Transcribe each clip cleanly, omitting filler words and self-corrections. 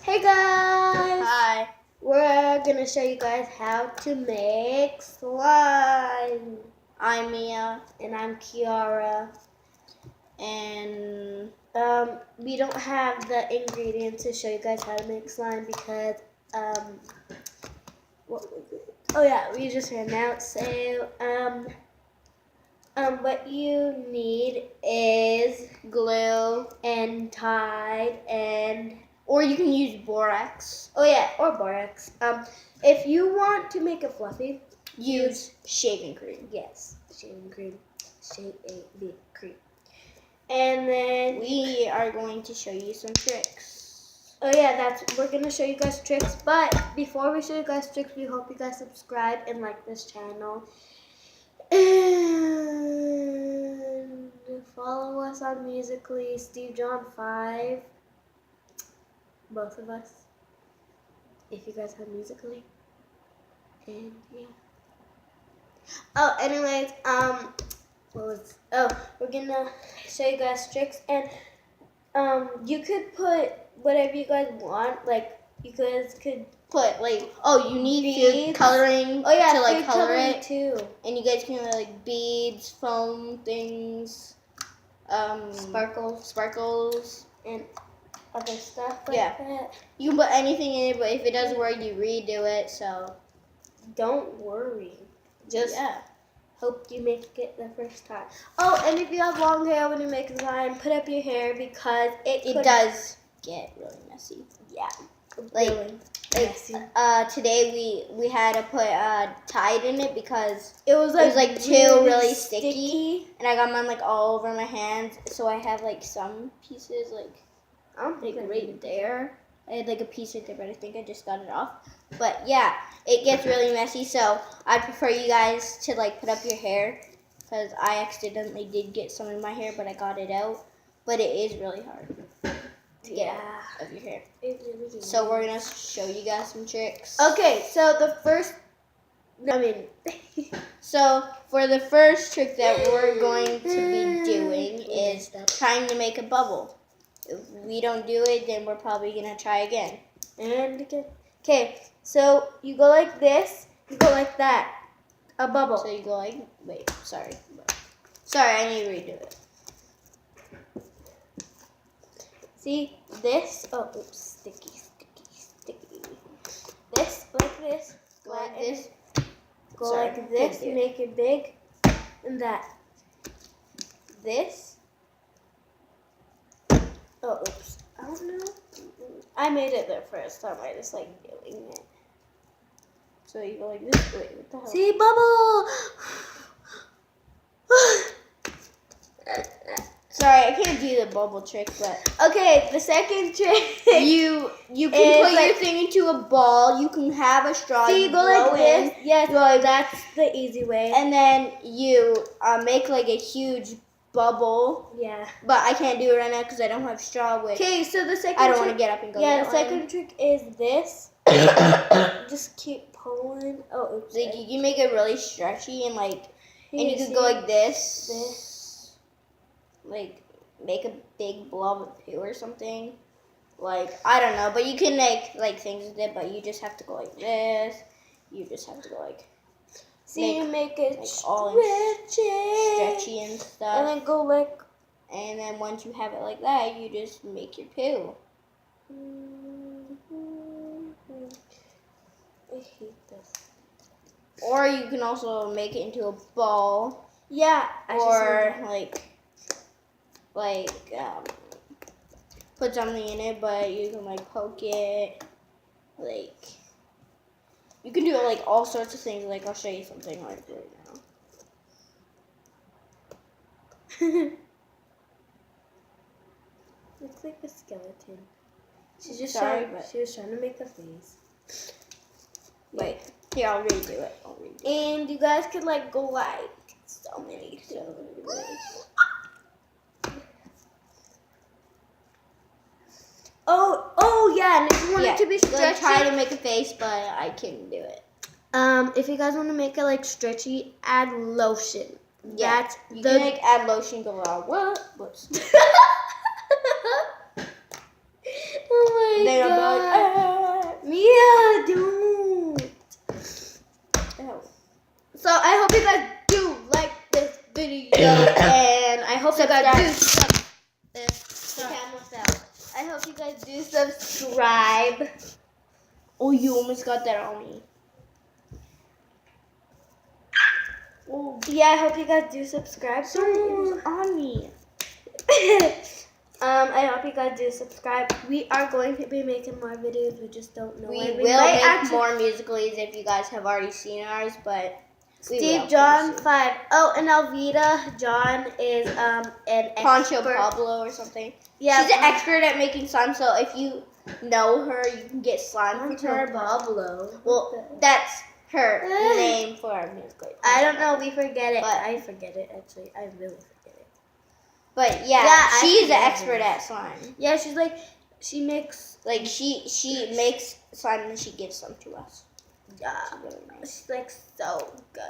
Hey guys! Hi. We're gonna show you guys how to make slime. I'm Mia, And I'm Keyara. and We don't have the ingredients to show you guys how to make slime because what was it? Oh yeah, we just ran out. So what you need is glue, and Tide and or you can use borax. oh yeah, or borax. If you want to make it fluffy, Use shaving cream. yes, shaving cream. Shaving cream. And then We are going to show you some tricks. oh yeah, we're gonna show you guys tricks. But before we show you guys tricks, we hope you guys subscribe and like this channel. And follow us on Musically, Steve John 5. Both of us. If you guys have Musically. And yeah. Oh, anyways, we're gonna show you guys tricks, and you could put whatever you guys want. Like you guys could put you need food beads. coloring Oh yeah, to food color coloring it too. And you guys can beads, foam things, sparkles, and other stuff like that. You can put anything in it, but if it doesn't work, you redo it. So don't worry. Just yeah. Hope you make it the first time. Oh, and if you have long hair when you make a slime, put up your hair because it does get really messy. Yeah. Really messy. Today we had to put Tide in it because it was too really sticky, and I got mine all over my hands. So I have some pieces I don't think right there. I had a piece right there, but I think I just got it off. But yeah, it gets really messy, so I'd prefer you guys to put up your hair, because I accidentally did get some in my hair, but I got it out. But it is really hard to get out of your hair. It really is. So we're gonna show you guys some tricks. Okay, so so for the first trick that we're going to be doing is trying to make a bubble. If we don't do it, then we're probably gonna try again. And again. Okay, so you go like this, you go like that. A bubble. So you go sorry, I need to redo it. See this? Oh, oops, sticky. This, like this. Go like this. Go like this, make it big. And that. This. Oh, oops. I don't know. I made it the first time. I just like doing it. So you go like this. Wait, what the hell? See, bubble! Sorry, I can't do the bubble trick, but okay, the second trick. You can put your thing into a ball. You can have a straw. See, you go like this. Yes, that's the easy way. And then you make a huge bubble. Yeah. But I can't do it right now because I don't have straw. Okay, so the second. I don't want to get up and go. Yeah, the second trick is this. Just keep pulling. Oh, oops. You can make it really stretchy and and you can go like this. Make a big blob of poo or something. I don't know, but you can make things with it, but you just have to go like this. You just have to go see, you make it all stretchy and stuff. And then go and then once you have it like that, you just make your poo. I hate this. Or you can also make it into a ball. Yeah. Or put something in it, but you can poke it. You can do it all sorts of things. I'll show you something right now. Looks like a skeleton. She was trying to make a face. Wait, here, I'll redo it. And you guys could go so many things. Oh yeah, and if you want it to be stretchy, try to make a face, but I couldn't do it. If you guys want to make it stretchy, add lotion. Yeah, you can add lotion. Go on. Whoops. Oh my god. And I hope you guys do. The camera fell. I hope you guys do subscribe. Oh, you almost got that on me. Oh. Yeah, I hope you guys do subscribe. Sorry, it was on me. I hope you guys do subscribe. We are going to be making more videos. We just don't know We when. will make more musicals if you guys have already seen ours, but Steve John 5. Oh, and Alvita John is an Poncho expert. Pablo or something. Yeah, she's an expert at making slime. So if you know her, you can get slime from her. Pablo. Well, that's her name for our musical. I don't know. We forget it. But I forget it actually. I really forget it. But yeah, she's an expert at slime. Yeah, she's like she makes she makes slime and she gives some to us. Yeah, really nice. She's like so good.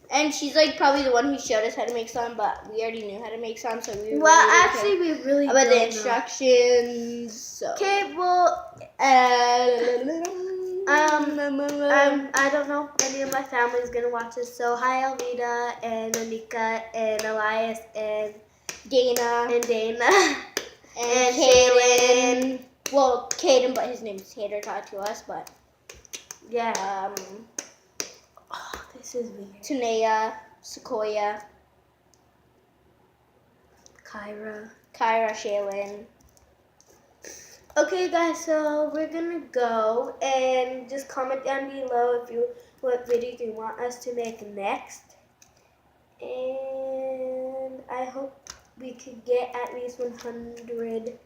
And she's like probably the one who showed us how to make slime, but we already knew how to make slime, so we we really about don't the instructions. So. Okay, well, I don't know if any of my family is gonna watch this. So hi, Alvita and Anika and Elias and Dana and Kaden. Well, Kaden, but his name is Tater taught to us, but. Yeah. Oh, this is weird. Tanea, Sequoia, Keyara, Shaylin. Okay, guys, so we're gonna go and just comment down below what videos you want us to make next. And I hope we could get at least 100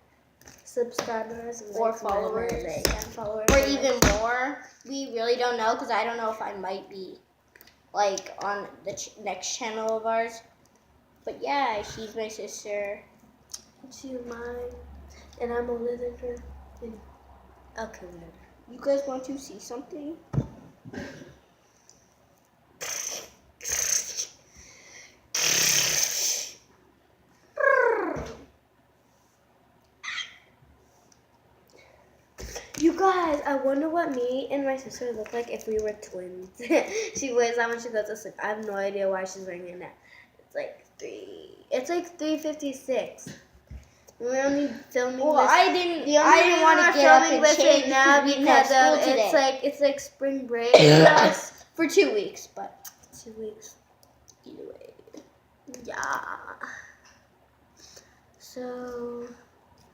subscribers or followers. Or even more. We really don't know because I don't know if I might be like on the next channel of ours. But yeah, she's my sister. She's mine. And I'm older than her. Okay, whatever. You guys want to see something? You guys, I wonder what me and my sister look like if we were twins. She wears that when she goes to sleep. I have no idea why she's wearing that. It's like 3:56. We're only filming well, this. I didn't want to get up and change now because it's like spring break for 2 weeks, but 2 weeks. Either way. Yeah. So.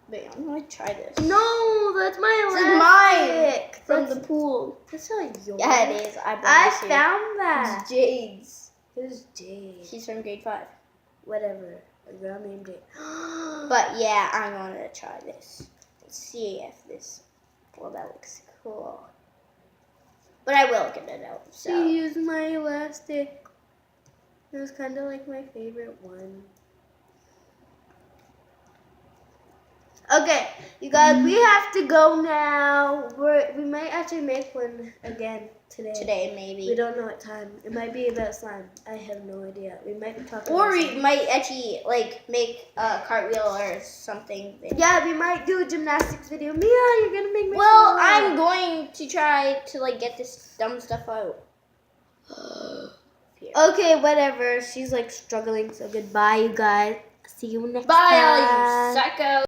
Wait, I'm gonna try this. No, that's my This is mine from the pool. That's not yours. Yeah, it is. I found that. It's Jade's. Who's Jade? She's from grade 5. Whatever. A girl named Jade. But yeah, I'm gonna try this. Let's see if this. Well, that looks cool. But I will get it out. So. She used my elastic. It was kind of like my favorite one. Okay, you guys, we have to go now. We might actually make one again today. Today, maybe. We don't know what time. It might be about slime. I have no idea. We might be talking or about we slime. might actually, like, make a cartwheel or something. Yeah, we might do a gymnastics video. Mia, you're going to make me well, I'm going to try to, like, get this dumb stuff out. Okay, whatever. She's, like, struggling. So goodbye, you guys. See you next time. Bye, all you psycho.